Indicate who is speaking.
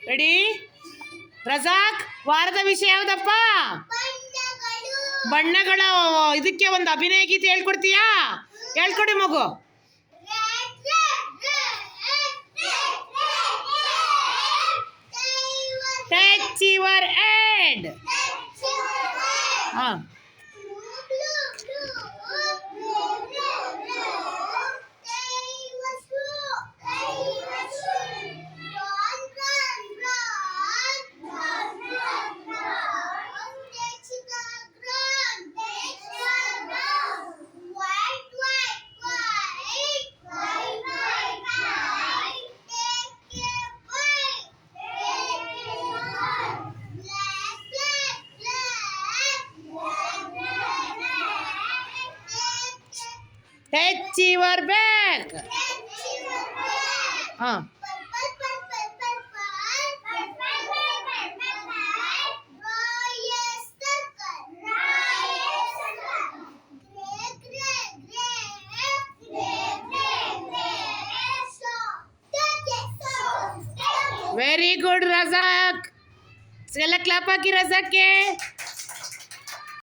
Speaker 1: Ready Razak ವಾರದ ವಿಷಯ ಯಾವುದಪ್ಪ ಬಣ್ಣಗಳ ಇದಕ್ಕೆ ಒಂದು ಅಭಿನಯ ಗೀತೆ ಹೇಳ್ಕೊಡ್ತೀಯಾ ಹೇಳ್ಕೊಡಿ ಮಗು ಟಚ್ ಯುವರ್ ಹೆಡ್ ಹಾಂ Touch your back. ಹಾಂ ವೆರಿ ಗುಡ್ ರಜಾಕ್ ಎಲ್ಲ ಕ್ಲಾಪ್ ಹಾಕಿ ರಜಾಕ್ಗೆ